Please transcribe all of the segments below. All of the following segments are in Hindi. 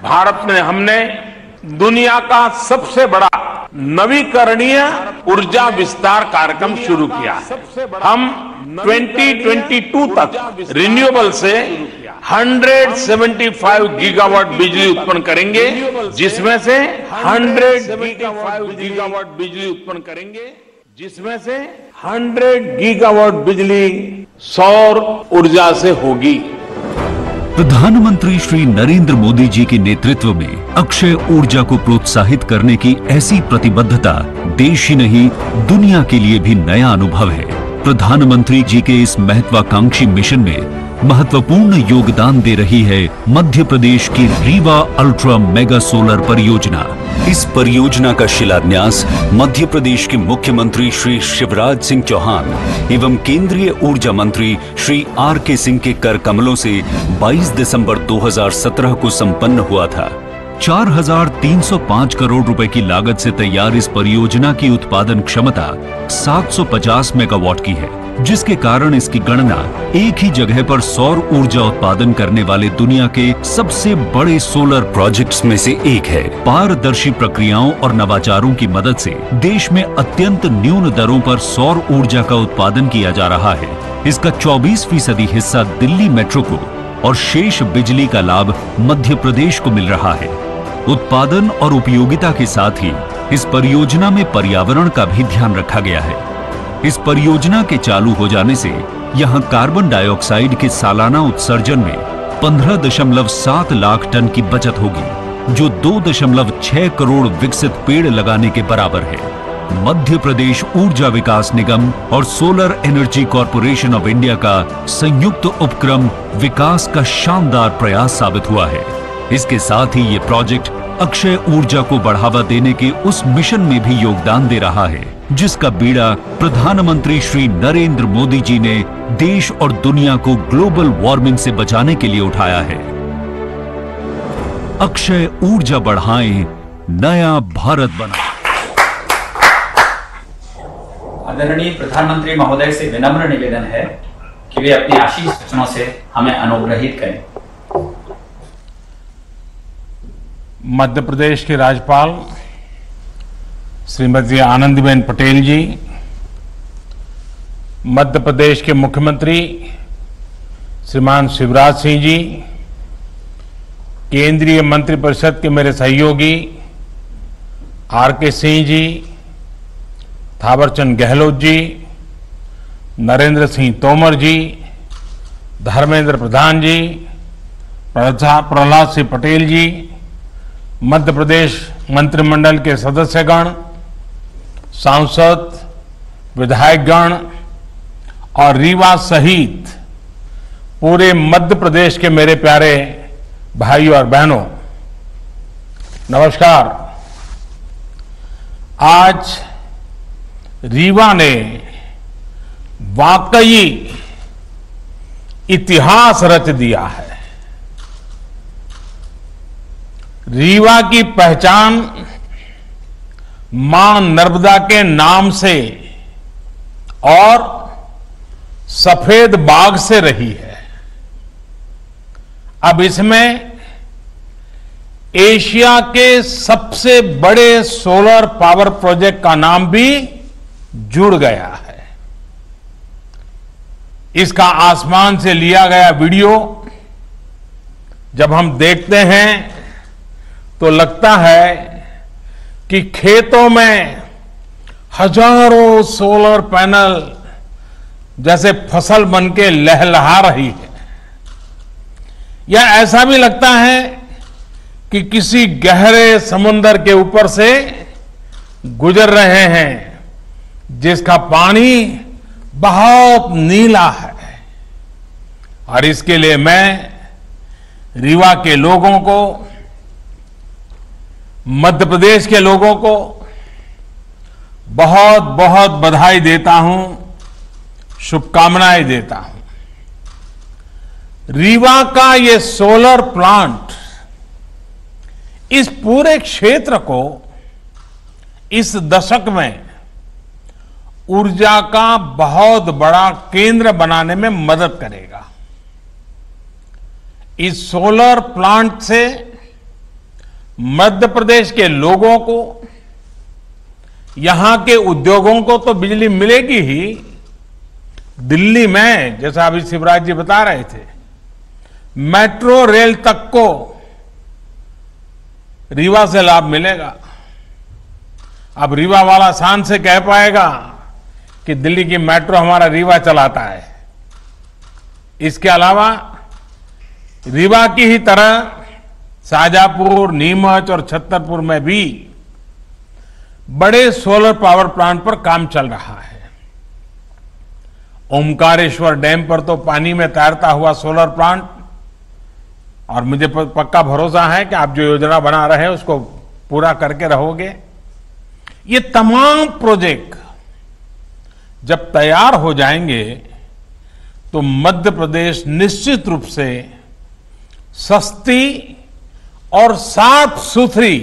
भारत में हमने दुनिया का सबसे बड़ा नवीकरणीय ऊर्जा विस्तार कार्यक्रम शुरू किया है। हम 2022 तक रिन्यूएबल से 175 गीगावाट बिजली उत्पन्न करेंगे, जिसमें से 100 गीगावाट बिजली सौर ऊर्जा से होगी। प्रधानमंत्री श्री नरेंद्र मोदी जी के नेतृत्व में अक्षय ऊर्जा को प्रोत्साहित करने की ऐसी प्रतिबद्धता देश ही नहीं दुनिया के लिए भी नया अनुभव है। प्रधानमंत्री जी के इस महत्वाकांक्षी मिशन में महत्वपूर्ण योगदान दे रही है मध्य प्रदेश की रीवा अल्ट्रा मेगा सोलर परियोजना। इस परियोजना का शिलान्यास मध्य प्रदेश के मुख्यमंत्री श्री शिवराज सिंह चौहान एवं केंद्रीय ऊर्जा मंत्री श्री R.K. सिंह के कर कमलों से 22 दिसंबर 2017 को संपन्न हुआ था। 4,305 करोड़ रुपए की लागत से तैयार इस परियोजना की उत्पादन क्षमता 750 मेगावाट की है, जिसके कारण इसकी गणना एक ही जगह पर सौर ऊर्जा उत्पादन करने वाले दुनिया के सबसे बड़े सोलर प्रोजेक्ट्स में से एक है। पारदर्शी प्रक्रियाओं और नवाचारों की मदद से देश में अत्यंत न्यून दरों पर सौर ऊर्जा का उत्पादन किया जा रहा है। इसका 24% हिस्सा दिल्ली मेट्रो को और शेष बिजली का लाभ मध्य प्रदेश को मिल रहा है। उत्पादन और उपयोगिता के साथ ही इस परियोजना में पर्यावरण का भी ध्यान रखा गया है। इस परियोजना के चालू हो जाने से यहां कार्बन डाइऑक्साइड के सालाना उत्सर्जन में 15.7 लाख टन की बचत होगी, जो 2.6 करोड़ विकसित पेड़ लगाने के बराबर है। मध्य प्रदेश ऊर्जा विकास निगम और solar energy corporation of India का संयुक्त उपक्रम विकास का शानदार प्रयास साबित हुआ है। इसके साथ ही ये प्रोजेक्ट अक्षय ऊर्जा को बढ़ावा देने के उस मिशन में भी योगदान दे रहा है, जिसका बीड़ा प्रधानमंत्री श्री नरेंद्र मोदी जी ने देश और दुनिया को ग्लोबल वार्मिंग से बचाने के लिए उठाया है। अक्षय ऊर्जा बढ़ाएं, नया भारत बनाएं। आदरणीय प्रधानमंत्री महोदय से विनम्र निवेदन है कि वे अपने आशीष वचनों से हमें अनुग्रहित करें। मध्य प्रदेश के राज्यपाल श्रीमती आनंदीबेन पटेल जी, मध्य प्रदेश के मुख्यमंत्री श्रीमान शिवराज सिंह जी, केंद्रीय मंत्रिपरिषद के मेरे सहयोगी R.K. सिंह जी, थावरचंद गहलोत जी, नरेंद्र सिंह तोमर जी, धर्मेंद्र प्रधान जी, प्रहलाद सिंह पटेल जी, मध्य प्रदेश मंत्रिमंडल के सदस्यगण, सांसद, विधायकगण और रीवा सहित पूरे मध्य प्रदेश के मेरे प्यारे भाइयों और बहनों, नमस्कार। आज रीवा ने वाकई इतिहास रच दिया है। रीवा की पहचान मां नर्मदा के नाम से और सफेद बाग से रही है। अब इसमें एशिया के सबसे बड़े सोलर पावर प्रोजेक्ट का नाम भी जुड़ गया है। इसका आसमान से लिया गया वीडियो जब हम देखते हैं तो लगता है कि खेतों में हजारों सोलर पैनल जैसे फसल बनके लहलहा रही है, या ऐसा भी लगता है कि किसी गहरे समुद्र के ऊपर से गुजर रहे हैं, जिसका पानी बहुत नीला है। और इसके लिए मैं रीवा के लोगों को, मध्य प्रदेश के लोगों को बहुत बहुत बधाई देता हूं, शुभकामनाएं देता हूं। रीवा का ये सोलर प्लांट इस पूरे क्षेत्र को इस दशक में ऊर्जा का बहुत बड़ा केंद्र बनाने में मदद करेगा। इस सोलर प्लांट से मध्य प्रदेश के लोगों को, यहां के उद्योगों को तो बिजली मिलेगी ही, दिल्ली में जैसा अभी शिवराज जी बता रहे थे, मेट्रो रेल तक को रीवा से लाभ मिलेगा। अब रीवा वाला शान से कह पाएगा कि दिल्ली की मेट्रो हमारा रीवा चलाता है। इसके अलावा रीवा की ही तरह शाजापुर, नीमच और छतरपुर में भी बड़े सोलर पावर प्लांट पर काम चल रहा है। ओमकारेश्वर डैम पर तो पानी में तैरता हुआ सोलर प्लांट, और मुझे पक्का भरोसा है कि आप जो योजना बना रहे हैं उसको पूरा करके रहोगे। ये तमाम प्रोजेक्ट जब तैयार हो जाएंगे तो मध्य प्रदेश निश्चित रूप से सस्ती और साफ सुथरी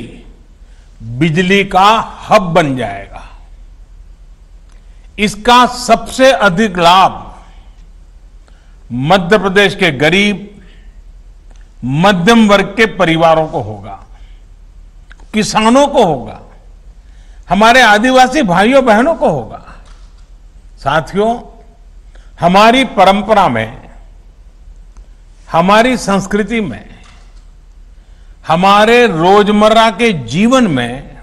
बिजली का हब बन जाएगा। इसका सबसे अधिक लाभ मध्य प्रदेश के गरीब मध्यम वर्ग के परिवारों को होगा, किसानों को होगा, हमारे आदिवासी भाइयों बहनों को होगा। साथियों, हमारी परंपरा में, हमारी संस्कृति में, हमारे रोजमर्रा के जीवन में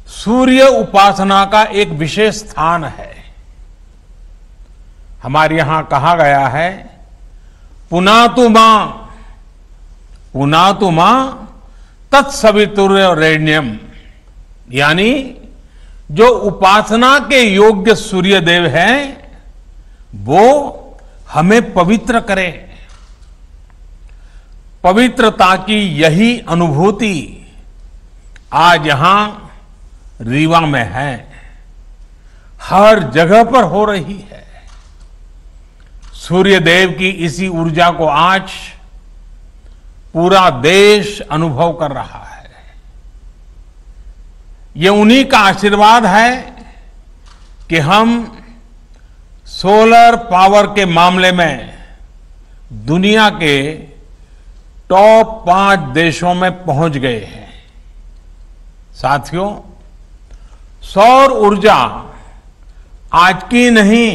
सूर्य उपासना का एक विशेष स्थान है। हमारे यहां कहा गया है, पुनातु मां तत्सवितुर्वरेण्यम, यानी जो उपासना के योग्य सूर्य देव हैं वो हमें पवित्र करे। पवित्रता की यही अनुभूति आज यहां रीवा में है, हर जगह पर हो रही है। सूर्य देव की इसी ऊर्जा को आज पूरा देश अनुभव कर रहा है। ये उन्हीं का आशीर्वाद है कि हम सोलर पावर के मामले में दुनिया के टॉप 5 देशों में पहुंच गए हैं। साथियों, सौर ऊर्जा आज की नहीं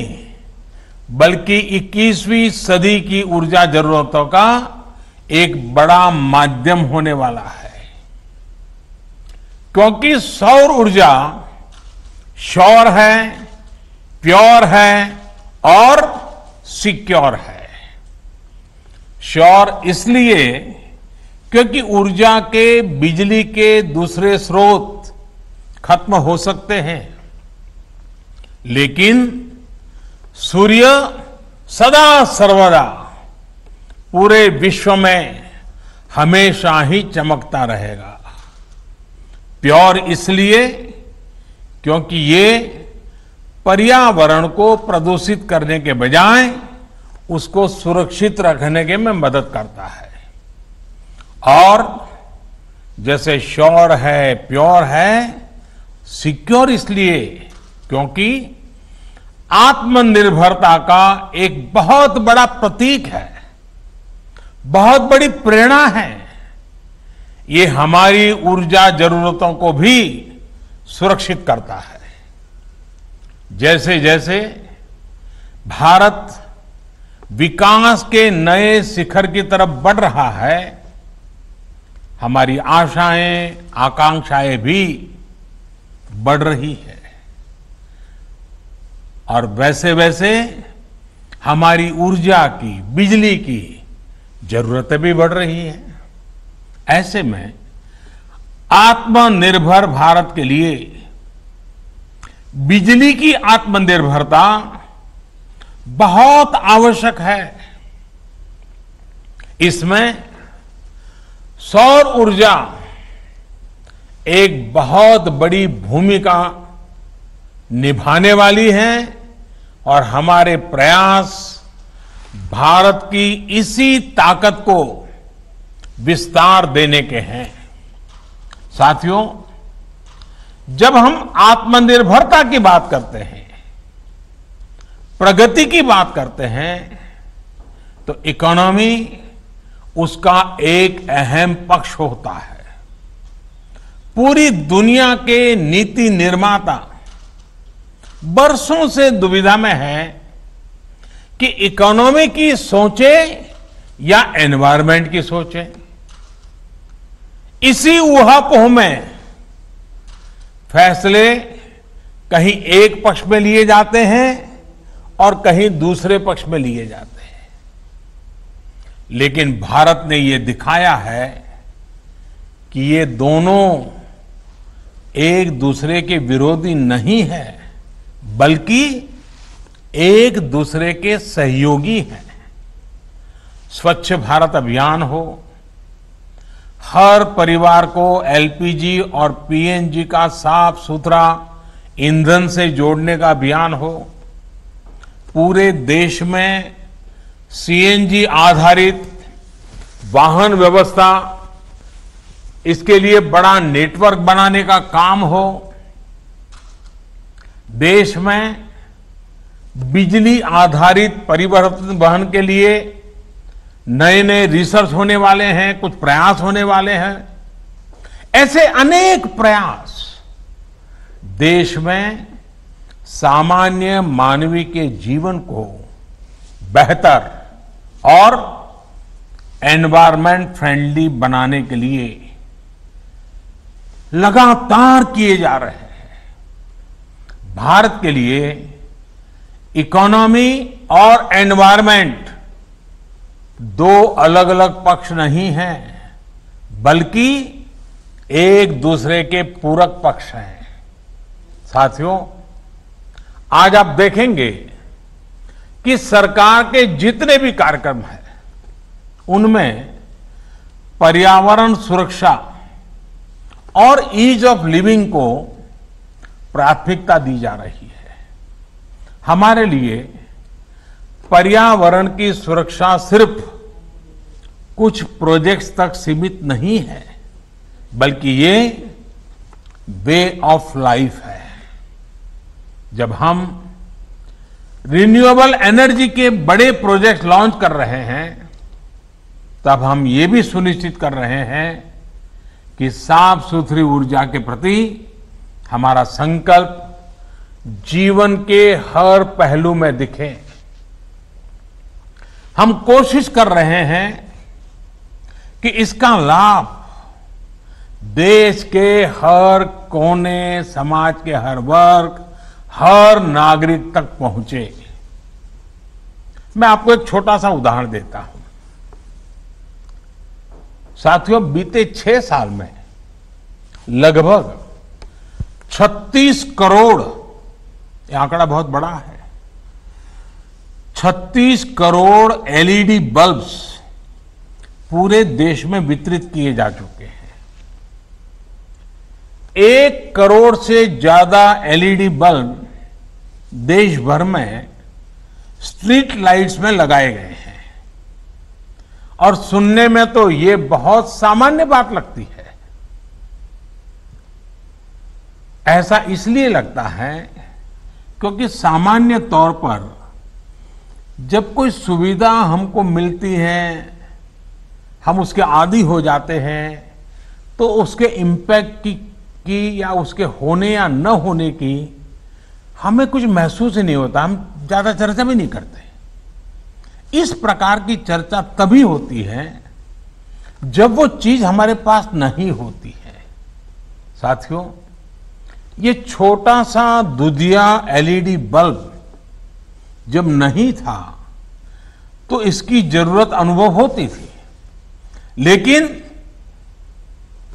बल्कि 21वीं सदी की ऊर्जा जरूरतों का एक बड़ा माध्यम होने वाला है, क्योंकि सौर ऊर्जा श्योर है, प्योर है और सिक्योर है। श्योर इसलिए क्योंकि ऊर्जा के, बिजली के दूसरे स्रोत खत्म हो सकते हैं, लेकिन सूर्य सदा सर्वदा पूरे विश्व में हमेशा ही चमकता रहेगा। प्योर इसलिए क्योंकि ये पर्यावरण को प्रदूषित करने के बजाय उसको सुरक्षित रखने के में मदद करता है। और जैसे श्योर है, प्योर है, सिक्योर इसलिए क्योंकि आत्मनिर्भरता का एक बहुत बड़ा प्रतीक है, बहुत बड़ी प्रेरणा है। ये हमारी ऊर्जा जरूरतों को भी सुरक्षित करता है। जैसे जैसे भारत विकास के नए शिखर की तरफ बढ़ रहा है, हमारी आशाएं, आकांक्षाएं भी बढ़ रही है, और वैसे वैसे हमारी ऊर्जा की, बिजली की जरूरतें भी बढ़ रही हैं। ऐसे में आत्मनिर्भर भारत के लिए बिजली की आत्मनिर्भरता बहुत आवश्यक है। इसमें सौर ऊर्जा एक बहुत बड़ी भूमिका निभाने वाली है, और हमारे प्रयास भारत की इसी ताकत को विस्तार देने के हैं। साथियों, जब हम आत्मनिर्भरता की बात करते हैं, प्रगति की बात करते हैं, तो इकोनॉमी उसका एक अहम पक्ष होता है। पूरी दुनिया के नीति निर्माता बरसों से दुविधा में है कि इकोनॉमी की सोचे या एनवायरनमेंट की सोचे। इसी ऊहापोह में फैसले कहीं एक पक्ष में लिए जाते हैं और कहीं दूसरे पक्ष में लिए जाते हैं। लेकिन भारत ने ये दिखाया है कि ये दोनों एक दूसरे के विरोधी नहीं है, बल्कि एक दूसरे के सहयोगी हैं। स्वच्छ भारत अभियान हो, हर परिवार को एलपीजी और पीएनजी का साफ सुथरा ईंधन से जोड़ने का अभियान हो, पूरे देश में सीएनजी आधारित वाहन व्यवस्था, इसके लिए बड़ा नेटवर्क बनाने का काम हो, देश में बिजली आधारित परिवहन वहन के लिए नए नए रिसर्च होने वाले हैं, कुछ प्रयास होने वाले हैं। ऐसे अनेक प्रयास देश में सामान्य मानवीय के जीवन को बेहतर और एनवायरमेंट फ्रेंडली बनाने के लिए लगातार किए जा रहे हैं। भारत के लिए इकोनॉमी और एनवायरमेंट दो अलग अलग पक्ष नहीं हैं, बल्कि एक दूसरे के पूरक पक्ष हैं। साथियों, आज आप देखेंगे कि सरकार के जितने भी कार्यक्रम हैं, उनमें पर्यावरण सुरक्षा और ईज ऑफ लिविंग को प्राथमिकता दी जा रही है। हमारे लिए पर्यावरण की सुरक्षा सिर्फ कुछ प्रोजेक्ट्स तक सीमित नहीं है, बल्कि ये वे ऑफ लाइफ है। जब हम रिन्यूएबल एनर्जी के बड़े प्रोजेक्ट लॉन्च कर रहे हैं, तब हम ये भी सुनिश्चित कर रहे हैं कि साफ सुथरी ऊर्जा के प्रति हमारा संकल्प जीवन के हर पहलू में दिखे। हम कोशिश कर रहे हैं कि इसका लाभ देश के हर कोने, समाज के हर वर्ग, हर नागरिक तक पहुंचे। मैं आपको एक छोटा सा उदाहरण देता हूं। साथियों, बीते 6 साल में लगभग 36 करोड़, यह आंकड़ा बहुत बड़ा है, 36 करोड़ एलईडी बल्ब्स पूरे देश में वितरित किए जा चुके हैं। 1 करोड़ से ज्यादा एलईडी बल्ब देश भर में स्ट्रीट लाइट्स में लगाए गए हैं। और सुनने में तो ये बहुत सामान्य बात लगती है। ऐसा इसलिए लगता है क्योंकि सामान्य तौर पर जब कोई सुविधा हमको मिलती है, हम उसके आदी हो जाते हैं, तो उसके इम्पैक्ट की या उसके होने या न होने की हमें कुछ महसूस ही नहीं होता, हम ज्यादा चर्चा भी नहीं करते। इस प्रकार की चर्चा तभी होती है जब वो चीज हमारे पास नहीं होती है। साथियों, ये छोटा सा दुधिया एलईडी बल्ब जब नहीं था तो इसकी जरूरत अनुभव होती थी, लेकिन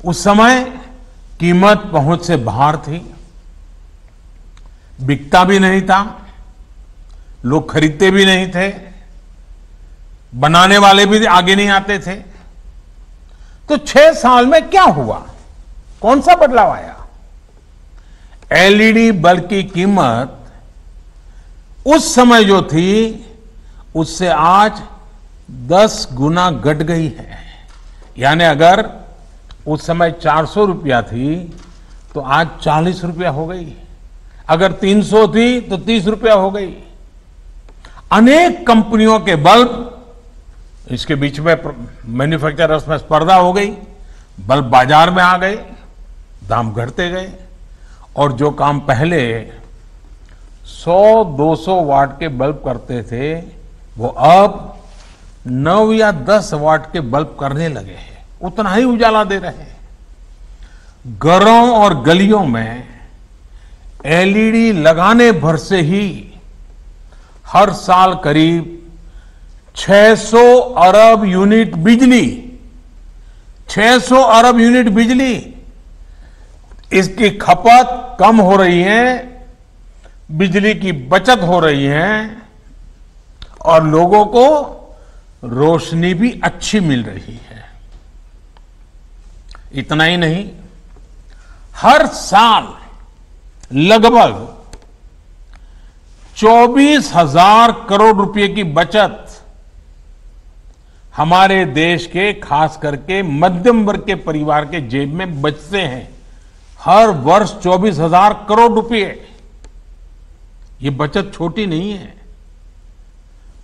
उस समय कीमत पहुंच से बाहर थी, बिकता भी नहीं था, लोग खरीदते भी नहीं थे, बनाने वाले भी आगे नहीं आते थे। तो 6 साल में क्या हुआ, कौन सा बदलाव आया? एलईडी बल्ब की कीमत उस समय जो थी उससे आज 10 गुना घट गई है। यानी अगर उस समय 400 रुपया थी तो आज 40 रुपया हो गई, अगर 300 थी तो 30 रुपया हो गई। अनेक कंपनियों के बल्ब इसके बीच में मैन्युफैक्चरर्स में स्पर्धा हो गई, बल्ब बाजार में आ गए, दाम घटते गए और जो काम पहले 100-200 वाट के बल्ब करते थे वो अब 9 या 10 वाट के बल्ब करने लगे हैं, उतना ही उजाला दे रहे हैं। घरों और गलियों में एलईडी लगाने भर से ही हर साल करीब 600 अरब यूनिट बिजली, 600 अरब यूनिट बिजली, इसकी खपत कम हो रही है, बिजली की बचत हो रही है और लोगों को रोशनी भी अच्छी मिल रही है। इतना ही नहीं, हर साल लगभग 24,000 करोड़ रुपए की बचत हमारे देश के खास करके मध्यम वर्ग के परिवार के जेब में बचते हैं। हर वर्ष 24,000 करोड़ रुपए, ये बचत छोटी नहीं है।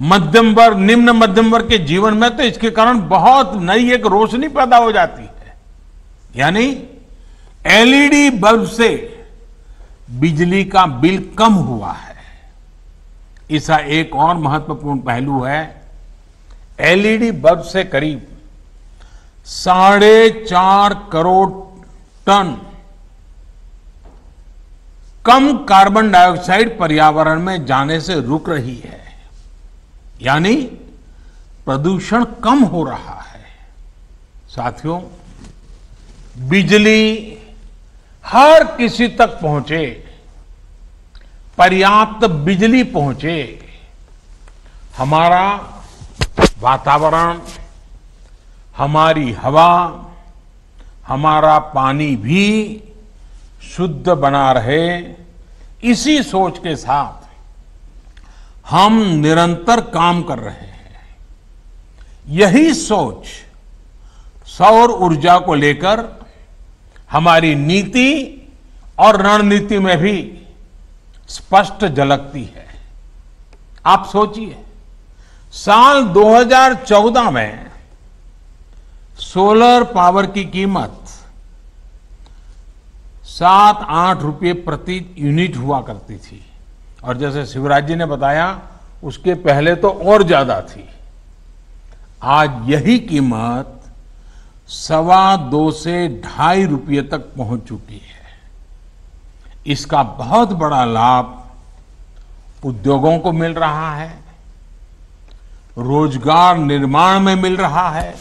मध्यम वर्ग, निम्न मध्यम वर्ग के जीवन में तो इसके कारण बहुत नई एक रोशनी पैदा हो जाती है। यानी एलईडी बल्ब से बिजली का बिल कम हुआ है। इसका एक और महत्वपूर्ण पहलू है, एलईडी बल्ब से करीब 4.5 करोड़ टन कम कार्बन डाइऑक्साइड पर्यावरण में जाने से रुक रही है, यानी प्रदूषण कम हो रहा है। साथियों, बिजली हर किसी तक पहुंचे, पर्याप्त बिजली पहुंचे, हमारा वातावरण, हमारी हवा, हमारा पानी भी शुद्ध बना रहे, इसी सोच के साथ हम निरंतर काम कर रहे हैं। यही सोच सौर ऊर्जा को लेकर हमारी नीति और रणनीति में भी स्पष्ट झलकती है। आप सोचिए, साल 2014 में सोलर पावर की कीमत 7-8 रुपये प्रति यूनिट हुआ करती थी और जैसे शिवराज जी ने बताया उसके पहले तो और ज्यादा थी। आज यही कीमत 2.25 से 2.5 रुपये तक पहुंच चुकी है। इसका बहुत बड़ा लाभ उद्योगों को मिल रहा है, रोजगार निर्माण में मिल रहा है,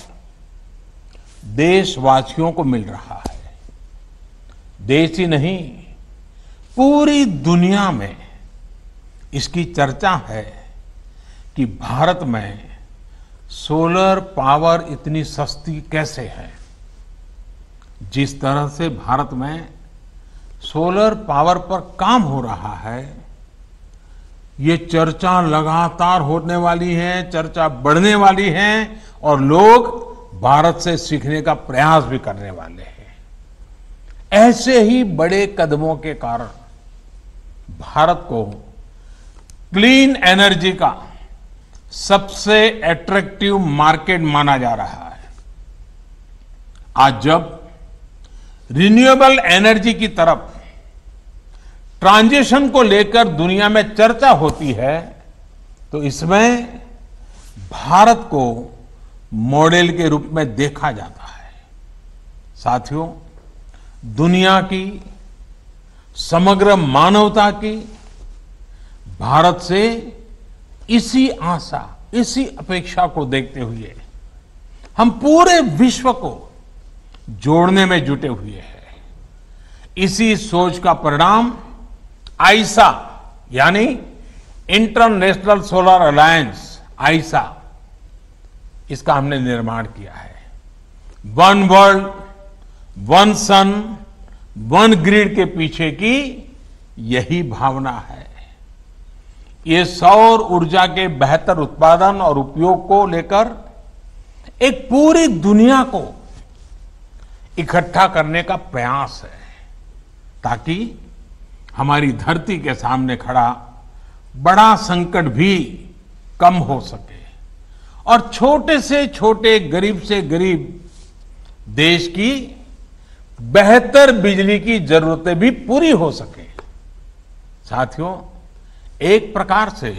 देशवासियों को मिल रहा है। देश ही नहीं, पूरी दुनिया में इसकी चर्चा है कि भारत में सोलर पावर इतनी सस्ती कैसे है। जिस तरह से भारत में सोलर पावर पर काम हो रहा है, ये चर्चा लगातार होने वाली है, चर्चा बढ़ने वाली है और लोग भारत से सीखने का प्रयास भी करने वाले हैं। ऐसे ही बड़े कदमों के कारण भारत को क्लीन एनर्जी का सबसे अट्रैक्टिव मार्केट माना जा रहा है। आज जब रिन्यूएबल एनर्जी की तरफ ट्रांजिशन को लेकर दुनिया में चर्चा होती है तो इसमें भारत को मॉडल के रूप में देखा जाता है। साथियों, दुनिया की, समग्र मानवता की भारत से इसी आशा, इसी अपेक्षा को देखते हुए हम पूरे विश्व को जोड़ने में जुटे हुए हैं। इसी सोच का परिणाम आईसा यानी इंटरनेशनल सोलर अलायंस, आईसा, इसका हमने निर्माण किया है। वन वर्ल्ड, वन सन, वन ग्रिड के पीछे की यही भावना है। ये सौर ऊर्जा के बेहतर उत्पादन और उपयोग को लेकर एक पूरी दुनिया को इकट्ठा करने का प्रयास है ताकि हमारी धरती के सामने खड़ा बड़ा संकट भी कम हो सके और छोटे से छोटे, गरीब से गरीब देश की बेहतर बिजली की जरूरतें भी पूरी हो सके। साथियों, एक प्रकार से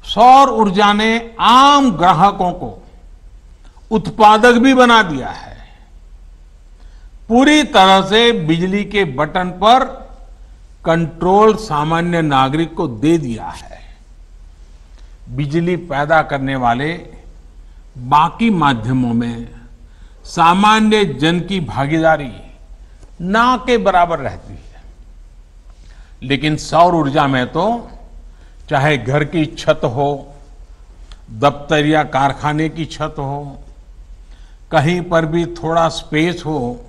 सौर ऊर्जा ने आम ग्राहकों को उत्पादक भी बना दिया है। पूरी तरह से बिजली के बटन पर कंट्रोल सामान्य नागरिक को दे दिया है। बिजली पैदा करने वाले बाकी माध्यमों में सामान्य जन की भागीदारी ना के बराबर रहती है, लेकिन सौर ऊर्जा में तो चाहे घर की छत हो, दफ्तर या कारखाने की छत हो, कहीं पर भी थोड़ा स्पेस हो,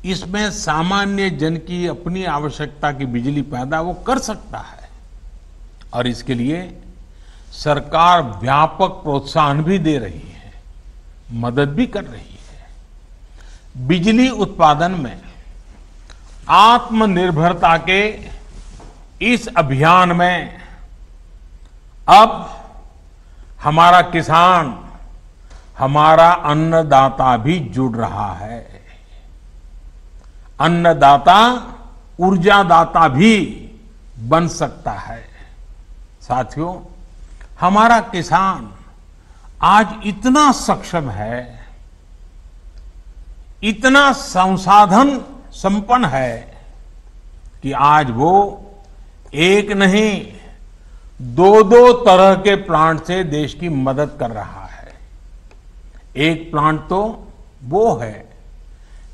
इसमें सामान्य जन की अपनी आवश्यकता की बिजली पैदा वो कर सकता है। और इसके लिए सरकार व्यापक प्रोत्साहन भी दे रही है, मदद भी कर रही है। बिजली उत्पादन में आत्मनिर्भरता के इस अभियान में अब हमारा किसान, हमारा अन्नदाता भी जुड़ रहा है। अन्नदाता ऊर्जादाता भी बन सकता है। साथियों, हमारा किसान आज इतना सक्षम है, इतना संसाधन संपन्न है कि आज वो एक नहीं, दो दो तरह के प्लांट से देश की मदद कर रहा है। एक प्लांट तो वो है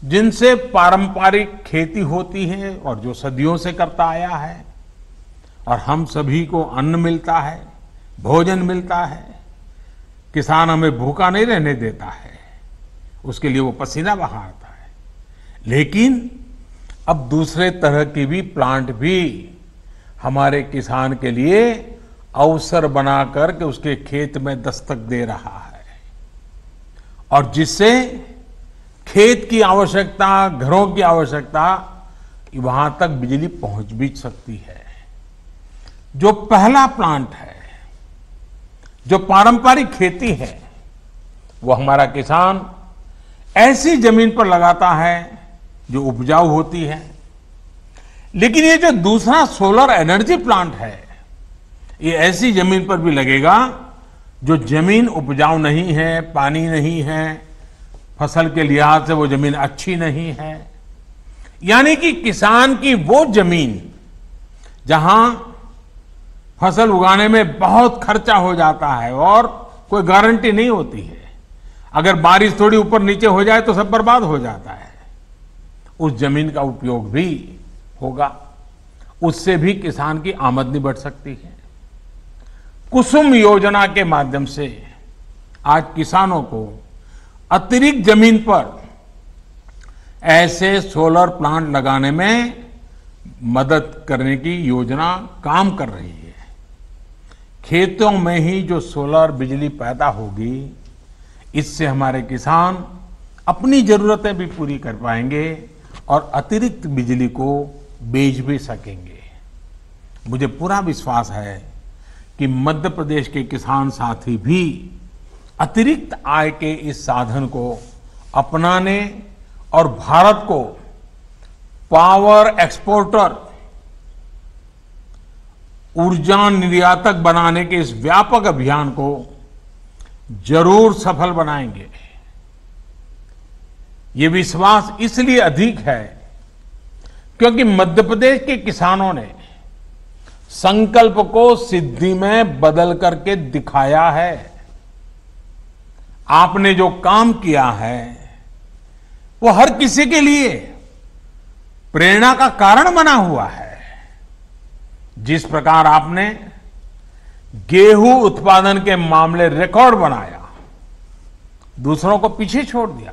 जिनसे पारंपरिक खेती होती है और जो सदियों से करता आया है, और हम सभी को अन्न मिलता है, भोजन मिलता है। किसान हमें भूखा नहीं रहने देता है, उसके लिए वो पसीना बहाता है। लेकिन अब दूसरे तरह की भी प्लांट भी हमारे किसान के लिए अवसर बनाकर के उसके खेत में दस्तक दे रहा है, और जिससे खेत की आवश्यकता, घरों की आवश्यकता, वहां तक बिजली पहुंच भी सकती है। जो पहला प्लांट है, जो पारंपरिक खेती है, वो हमारा किसान ऐसी जमीन पर लगाता है जो उपजाऊ होती है। लेकिन ये जो दूसरा सोलर एनर्जी प्लांट है, ये ऐसी जमीन पर भी लगेगा जो जमीन उपजाऊ नहीं है, पानी नहीं है, फसल के लिहाज से वो जमीन अच्छी नहीं है। यानी कि किसान की वो जमीन जहां फसल उगाने में बहुत खर्चा हो जाता है और कोई गारंटी नहीं होती है, अगर बारिश थोड़ी ऊपर नीचे हो जाए तो सब बर्बाद हो जाता है, उस जमीन का उपयोग भी होगा। उससे भी किसान की आमदनी बढ़ सकती है। कुसुम योजना के माध्यम से आज किसानों को अतिरिक्त जमीन पर ऐसे सोलर प्लांट लगाने में मदद करने की योजना काम कर रही है। खेतों में ही जो सोलर बिजली पैदा होगी, इससे हमारे किसान अपनी जरूरतें भी पूरी कर पाएंगे और अतिरिक्त बिजली को बेच भी सकेंगे। मुझे पूरा विश्वास है कि मध्य प्रदेश के किसान साथी भी अतिरिक्त आय के इस साधन को अपनाने और भारत को पावर एक्सपोर्टर, ऊर्जा निर्यातक बनाने के इस व्यापक अभियान को जरूर सफल बनाएंगे। ये विश्वास इसलिए अधिक है क्योंकि मध्य प्रदेश के किसानों ने संकल्प को सिद्धि में बदल करके दिखाया है। आपने जो काम किया है वो हर किसी के लिए प्रेरणा का कारण बना हुआ है। जिस प्रकार आपने गेहूं उत्पादन के मामले रिकॉर्ड बनाया, दूसरों को पीछे छोड़ दिया,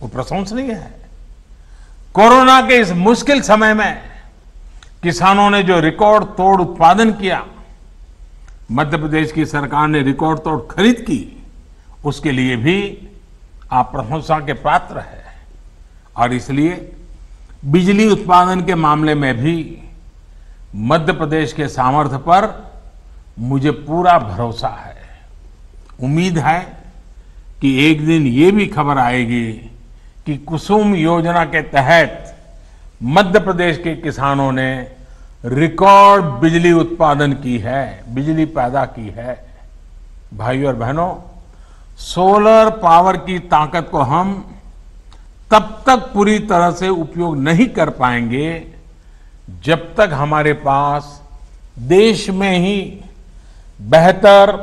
वो प्रशंसनीय है। कोरोना के इस मुश्किल समय में किसानों ने जो रिकॉर्ड तोड़ उत्पादन किया, मध्य प्रदेश की सरकार ने रिकॉर्ड तोड़ खरीद की, उसके लिए भी आप प्रशंसा के पात्र हैं। और इसलिए बिजली उत्पादन के मामले में भी मध्य प्रदेश के सामर्थ्य पर मुझे पूरा भरोसा है। उम्मीद है कि एक दिन ये भी खबर आएगी कि कुसुम योजना के तहत मध्य प्रदेश के किसानों ने रिकॉर्ड बिजली उत्पादन की है, बिजली पैदा की है। भाइयों और बहनों, सोलर पावर की ताकत को हम तब तक पूरी तरह से उपयोग नहीं कर पाएंगे जब तक हमारे पास देश में ही बेहतर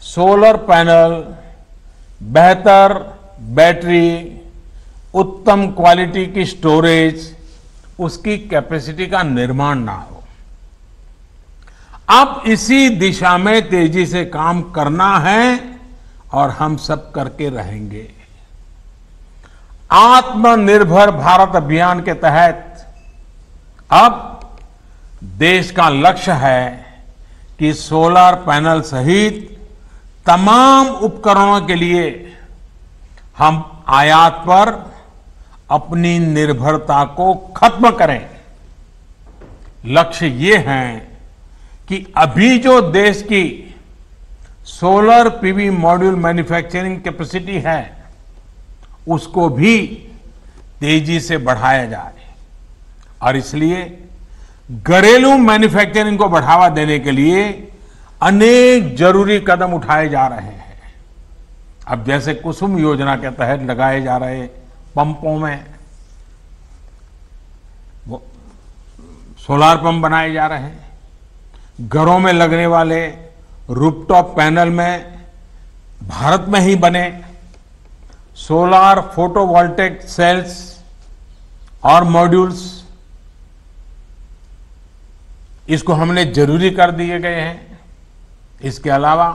सोलर पैनल, बेहतर बैटरी, उत्तम क्वालिटी की स्टोरेज, उसकी कैपेसिटी का निर्माण ना हो। अब इसी दिशा में तेजी से काम करना है और हम सब करके रहेंगे। आत्मनिर्भर भारत अभियान के तहत अब देश का लक्ष्य है कि सोलर पैनल सहित तमाम उपकरणों के लिए हम आयात पर अपनी निर्भरता को खत्म करें। लक्ष्य ये है कि अभी जो देश की solar PV module manufacturing capacity है उसको भी तेजी से बढ़ाया जाए और इसलिए घरेलू मैन्युफैक्चरिंग को बढ़ावा देने के लिए अनेक जरूरी कदम उठाए जा रहे हैं। अब जैसे कुसुम योजना के तहत लगाए जा रहे पंपों में वो सोलार पंप बनाए जा रहे हैं, घरों में लगने वाले रूफटॉप पैनल में भारत में ही बने सोलार फोटोवोल्टेक सेल्स और मॉड्यूल्स, इसको हमने जरूरी कर दिए गए हैं। इसके अलावा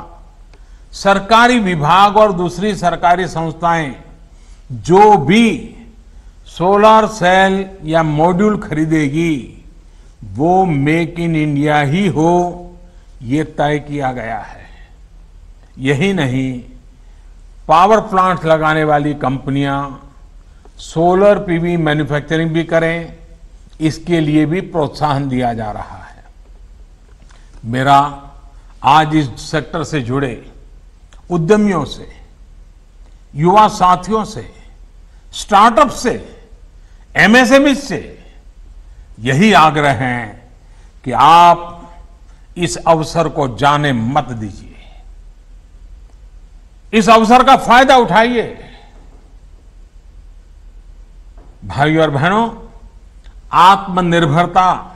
सरकारी विभाग और दूसरी सरकारी संस्थाएं जो भी सोलर सेल या मॉड्यूल खरीदेगी वो मेक इन इंडिया ही हो, ये तय किया गया है। यही नहीं, पावर प्लांट लगाने वाली कंपनियां सोलर पीवी मैन्युफैक्चरिंग भी करें, इसके लिए भी प्रोत्साहन दिया जा रहा है। मेरा आज इस सेक्टर से जुड़े उद्यमियों से, युवा साथियों से, स्टार्टअप से, एमएसएमई से यही आग्रह है कि आप इस अवसर को जाने मत दीजिए, इस अवसर का फायदा उठाइए। भाइयों और बहनों, आत्मनिर्भरता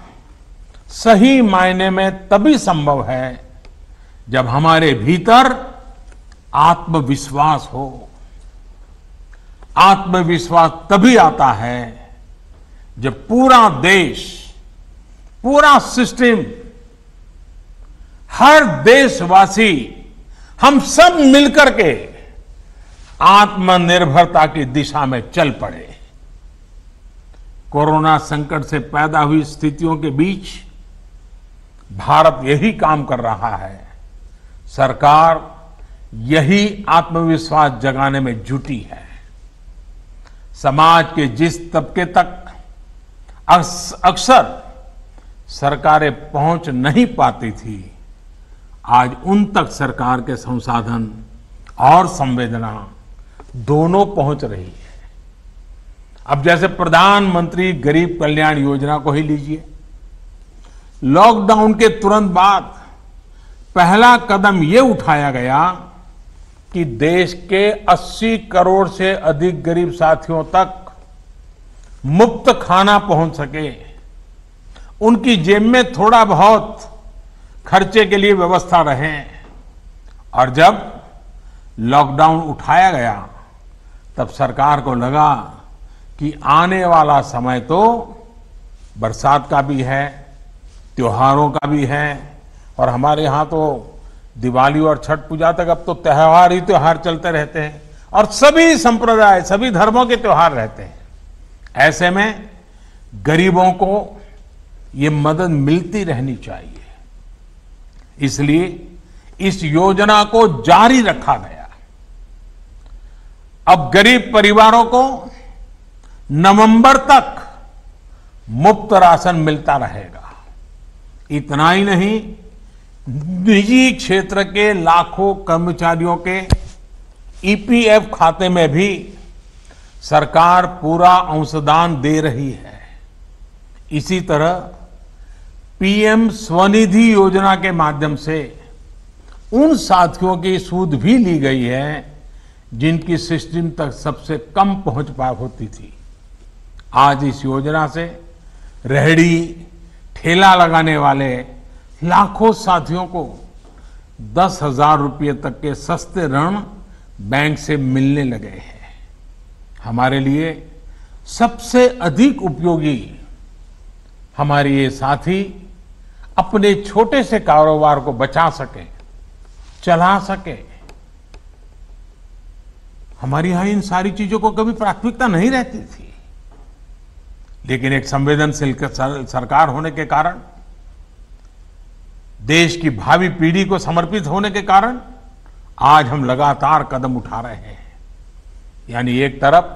सही मायने में तभी संभव है जब हमारे भीतर आत्मविश्वास हो। आत्मविश्वास तभी आता है जब पूरा देश, पूरा सिस्टम, हर देशवासी, हम सब मिलकर के आत्मनिर्भरता की दिशा में चल पड़े। कोरोना संकट से पैदा हुई स्थितियों के बीच भारत यही काम कर रहा है। सरकार यही आत्मविश्वास जगाने में जुटी है। समाज के जिस तबके तक अक्सर सरकारें पहुंच नहीं पाती थी, आज उन तक सरकार के संसाधन और संवेदना दोनों पहुंच रही है। अब जैसे प्रधानमंत्री गरीब कल्याण योजना को ही लीजिए। लॉकडाउन के तुरंत बाद पहला कदम ये उठाया गया कि देश के 80 करोड़ से अधिक गरीब साथियों तक मुफ्त खाना पहुंच सके, उनकी जेब में थोड़ा बहुत खर्चे के लिए व्यवस्था रहे। और जब लॉकडाउन उठाया गया तब सरकार को लगा कि आने वाला समय तो बरसात का भी है, त्योहारों का भी है, और हमारे यहाँ तो दिवाली और छठ पूजा तक अब तो त्योहार ही त्योहार चलते रहते हैं और सभी संप्रदाय, सभी धर्मों के त्योहार रहते हैं। ऐसे में गरीबों को ये मदद मिलती रहनी चाहिए, इसलिए इस योजना को जारी रखा गया। अब गरीब परिवारों को नवंबर तक मुफ्त राशन मिलता रहेगा। इतना ही नहीं, निजी क्षेत्र के लाखों कर्मचारियों के ईपीएफ खाते में भी सरकार पूरा अंशदान दे रही है। इसी तरह पीएम स्वनिधि योजना के माध्यम से उन साथियों की सूद भी ली गई है जिनकी सिस्टम तक सबसे कम पहुंच होती थी। आज इस योजना से रेहड़ी ठेला लगाने वाले लाखों साथियों को 10,000 रुपये तक के सस्ते ऋण बैंक से मिलने लगे हैं। हमारे लिए सबसे अधिक उपयोगी हमारे ये साथी अपने छोटे से कारोबार को बचा सके, चला सके। हमारे यहां इन सारी चीजों को कभी प्राथमिकता नहीं रहती थी, लेकिन एक संवेदनशील सरकार होने के कारण, देश की भावी पीढ़ी को समर्पित होने के कारण आज हम लगातार कदम उठा रहे हैं। यानी एक तरफ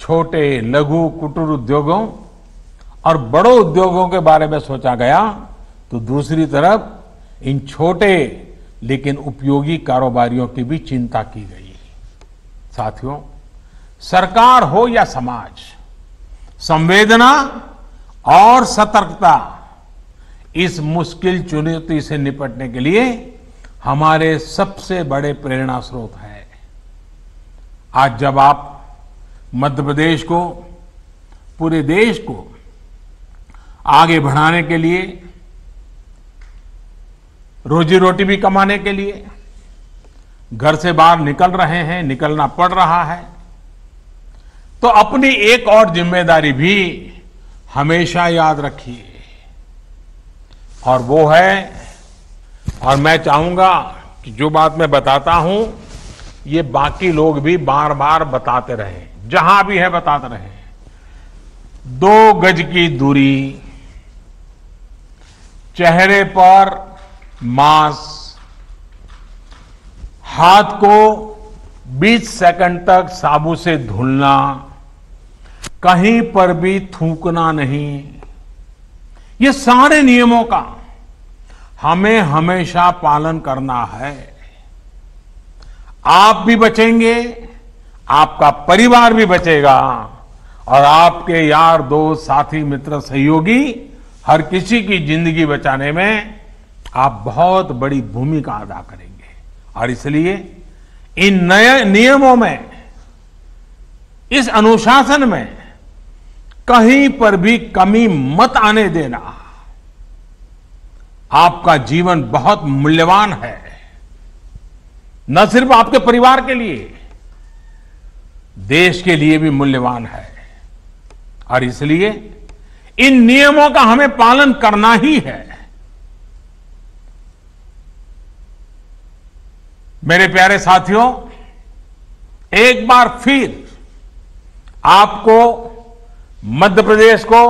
छोटे लघु कुटीर उद्योगों और बड़े उद्योगों के बारे में सोचा गया, तो दूसरी तरफ इन छोटे लेकिन उपयोगी कारोबारियों की भी चिंता की गई। साथियों, सरकार हो या समाज, संवेदना और सतर्कता इस मुश्किल चुनौती से निपटने के लिए हमारे सबसे बड़े प्रेरणा स्रोत है। आज जब आप मध्य प्रदेश को, पूरे देश को आगे बढ़ाने के लिए, रोजी रोटी भी कमाने के लिए घर से बाहर निकल रहे हैं, निकलना पड़ रहा है, तो अपनी एक और जिम्मेदारी भी हमेशा याद रखिए, और वो है, और मैं चाहूंगा कि जो बात मैं बताता हूं ये बाकी लोग भी बार बार बताते रहे, जहां भी है बताते रहे। 2 गज की दूरी, चेहरे पर मास्क, हाथ को 20 सेकंड तक साबुन से धुलना, कहीं पर भी थूकना नहीं, ये सारे नियमों का हमें हमेशा पालन करना है। आप भी बचेंगे, आपका परिवार भी बचेगा, और आपके यार दोस्त साथी मित्र सहयोगी हर किसी की जिंदगी बचाने में आप बहुत बड़ी भूमिका अदा करेंगे। और इसलिए इन नए नियमों में, इस अनुशासन में कहीं पर भी कमी मत आने देना। आपका जीवन बहुत मूल्यवान है, न सिर्फ आपके परिवार के लिए, देश के लिए भी मूल्यवान है। और इसलिए इन नियमों का हमें पालन करना ही है। मेरे प्यारे साथियों, एक बार फिर आपको, मध्य प्रदेश को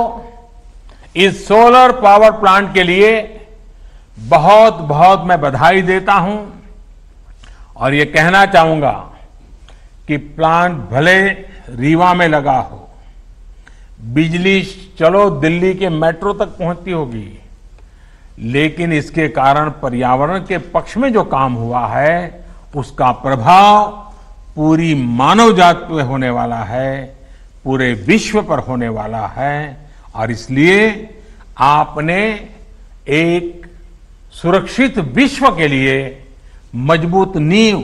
इस सोलर पावर प्लांट के लिए बहुत बहुत मैं बधाई देता हूं, और ये कहना चाहूंगा कि प्लांट भले रीवा में लगा हो, बिजली चलो दिल्ली के मेट्रो तक पहुंचती होगी, लेकिन इसके कारण पर्यावरण के पक्ष में जो काम हुआ है उसका प्रभाव पूरी मानव जाति पे होने वाला है, पूरे विश्व पर होने वाला है। और इसलिए आपने एक सुरक्षित विश्व के लिए मजबूत नींव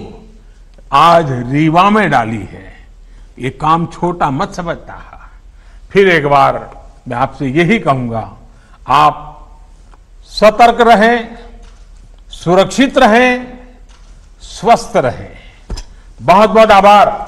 आज रीवा में डाली है। ये काम छोटा मत समझता। फिर एक बार मैं आपसे यही कहूंगा, आप सतर्क रहें, सुरक्षित रहें, स्वस्थ रहें। बहुत बहुत आभार।